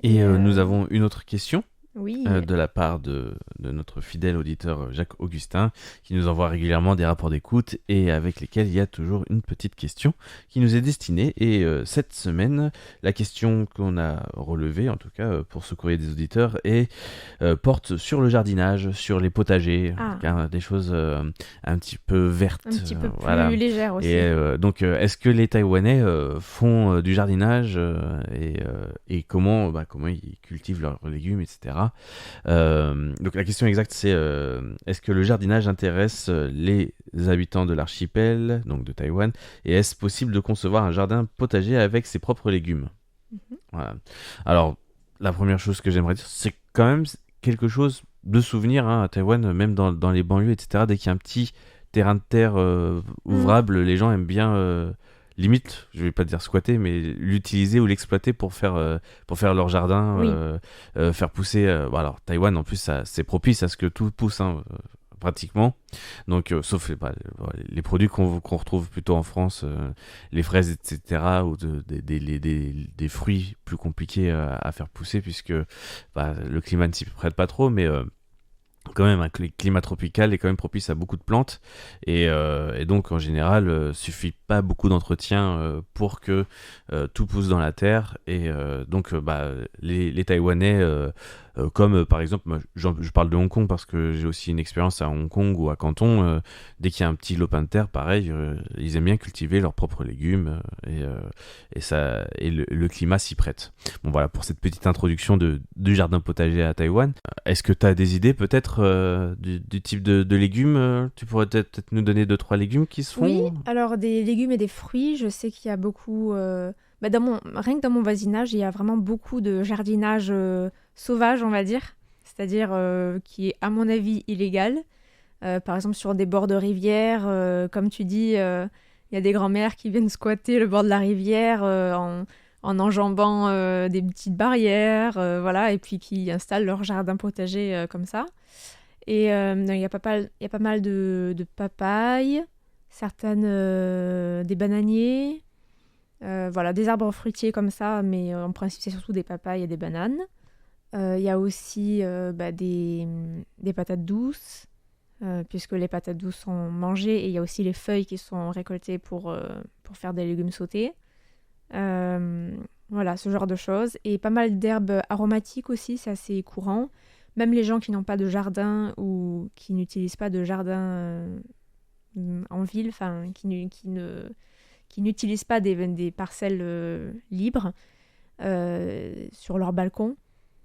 Et nous avons une autre question Oui. de la part de notre fidèle auditeur Jacques Augustin, qui nous envoie régulièrement des rapports d'écoute et avec lesquels il y a toujours une petite question qui nous est destinée. Et cette semaine, la question qu'on a relevée, en tout cas pour ce courrier des auditeurs, porte sur le jardinage, sur les potagers, en tout cas, des choses un petit peu vertes. Un petit peu plus voilà. légère aussi. Et donc, est-ce que les Taïwanais font du jardinage et comment ils cultivent leurs légumes, etc. Donc la question exacte c'est est-ce que le jardinage intéresse les habitants de l'archipel, donc de Taïwan, et est-ce possible de concevoir un jardin potager avec ses propres légumes? Voilà. Alors la première chose que j'aimerais dire, c'est quand même quelque chose de souvenir à Taïwan, même dans les banlieues, etc. Dès qu'il y a un petit terrain de terre ouvrable, les gens aiment bien limite, je vais pas dire squatter, mais l'utiliser ou l'exploiter pour faire leur jardin, faire pousser. Alors Taïwan en plus, c'est propice à ce que tout pousse, pratiquement. Donc sauf les produits qu'on retrouve plutôt en France, les fraises, etc., ou des fruits plus compliqués à faire pousser puisque le climat ne s'y prête pas trop, mais quand même un climat tropical est quand même propice à beaucoup de plantes et donc en général suffit pas beaucoup d'entretien pour que tout pousse dans la terre et donc les Taïwanais comme par exemple moi, je parle de Hong Kong parce que j'ai aussi une expérience à Hong Kong ou à Canton, dès qu'il y a un petit lopin de terre pareil, ils aiment bien cultiver leurs propres légumes et le climat s'y prête. Bon voilà pour cette petite introduction du jardin potager à Taïwan. Est-ce que tu as des idées peut-être du type de légumes? Tu pourrais peut-être nous donner 2-3 légumes qui se font? Oui, alors des légumes et des fruits, je sais qu'il y a beaucoup... rien que dans mon voisinage, il y a vraiment beaucoup de jardinage sauvage, on va dire. C'est-à-dire qui est, à mon avis, illégal. Par exemple, sur des bords de rivière, comme tu dis, il y a des grands-mères qui viennent squatter le bord de la rivière en enjambant des petites barrières, voilà, et puis qui installent leur jardin potager comme ça. Et il y a pas mal de papayes, certaines des bananiers, voilà, des arbres fruitiers comme ça, mais en principe c'est surtout des papayes et des bananes. Il y a aussi des patates douces, puisque les patates douces sont mangées, et il y a aussi les feuilles qui sont récoltées pour faire des légumes sautés. Voilà, ce genre de choses. Et pas mal d'herbes aromatiques aussi, c'est assez courant. Même les gens qui n'ont pas de jardin ou qui n'utilisent pas de jardin en ville, enfin, qui n'utilisent pas des parcelles libres sur leur balcon,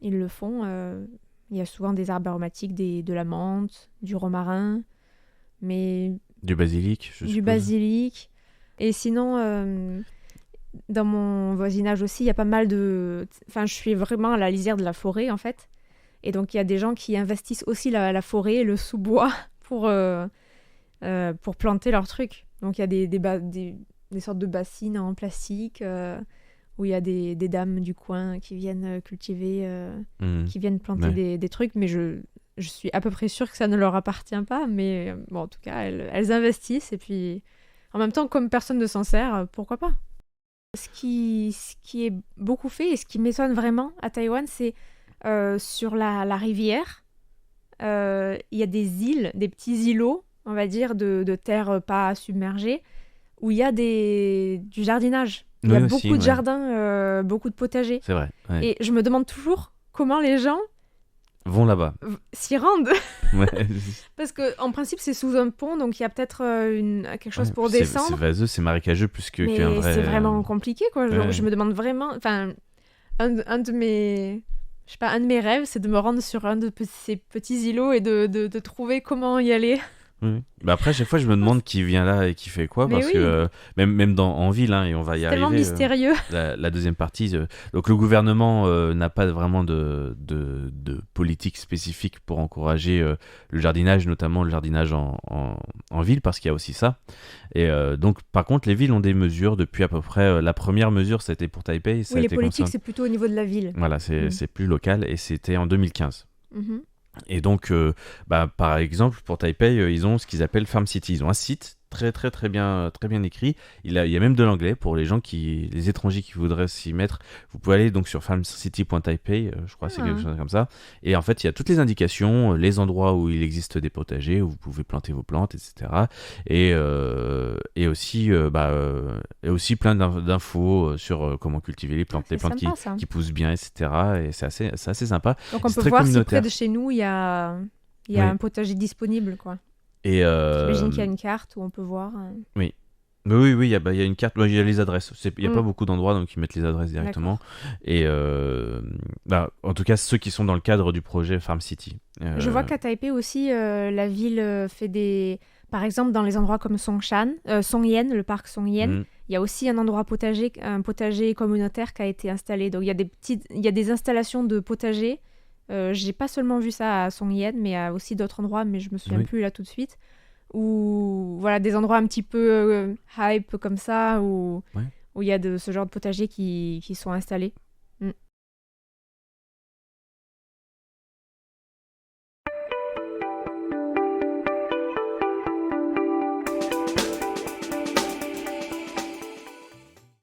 ils le font. Il y a souvent des arbres aromatiques, de la menthe, du romarin, mais Du basilic, je du suppose. basilic. Et sinon, dans mon voisinage aussi, il y a pas mal de... Enfin, je suis vraiment à la lisière de la forêt, en fait. Et donc, il y a des gens qui investissent aussi la forêt, le sous-bois, pour planter leurs trucs. Donc, il y a des sortes de bassines en plastique où il y a des dames du coin qui viennent cultiver, qui viennent planter des trucs. Mais je suis à peu près sûre que ça ne leur appartient pas. Mais bon, en tout cas, elles investissent. Et puis, en même temps, comme personne ne s'en sert, pourquoi pas? Ce qui est beaucoup fait et ce qui m'étonne vraiment à Taïwan, c'est sur la rivière, il y a des îles, des petits îlots, on va dire, de terre pas submergée, où il y a du jardinage. Il y a beaucoup de jardins, beaucoup de potagers. C'est vrai. Ouais. Et je me demande toujours comment les gens vont là-bas. S'y rendent. Ouais. Parce qu'en principe, c'est sous un pont, donc il y a peut-être quelque chose pour descendre. C'est vaseux, c'est marécageux plus qu'un vrai... Mais c'est vraiment compliqué, quoi. Ouais. Je me demande vraiment... Enfin, un de mes... Je sais pas, un de mes rêves, c'est de me rendre sur un de ces petits îlots et de trouver comment y aller. Oui. Bah après, à chaque fois, je me demande qui vient là et qui fait quoi, mais parce oui. que même en ville, et on va y arriver. Tellement mystérieux. La deuxième partie. Donc le gouvernement n'a pas vraiment de politique spécifique pour encourager le jardinage, notamment le jardinage en ville, parce qu'il y a aussi ça. Et donc, par contre, les villes ont des mesures depuis à peu près. La première mesure, c'était pour Taipei. Oui, les politiques, c'est plutôt au niveau de la ville. Voilà, c'est plus local et c'était en 2015. Mm-hmm. Et donc, par exemple, pour Taipei, ils ont ce qu'ils appellent Farm City. Ils ont un site très bien écrit. Il y a même de l'anglais pour les étrangers qui voudraient s'y mettre. Vous pouvez aller donc sur farmcity.taipei, je crois, c'est quelque Ah, chose comme ça. Et en fait, il y a toutes les indications, les endroits où il existe des potagers, où vous pouvez planter vos plantes, etc. Et aussi plein d'infos sur comment cultiver les plantes, les c'est plantes sympa ça. qui poussent bien, etc. Et c'est assez sympa. Donc on C'est peut très voir si près communautaire. de chez nous il y a Oui. un potager disponible, quoi. Et J'imagine qu'il y a une carte où on peut voir. oui. Mais oui, il y a une carte, il y a les adresses. Il n'y a pas Mm, beaucoup d'endroits, donc ils mettent les adresses directement. d'accord. Et en tout cas, ceux qui sont dans le cadre du projet Farm City. Je vois qu'à Taipei aussi, la ville fait des... Par exemple, dans les endroits comme Songyan, le parc Songyan, Mm, il y a aussi un potager communautaire qui a été installé. Donc il y a des installations de potager. J'ai pas seulement vu ça à Songyan, mais à aussi d'autres endroits, mais je me souviens oui, plus là tout de suite. Ou voilà, des endroits un petit peu hype comme ça, ouais. où il y a ce genre de potager qui sont installés.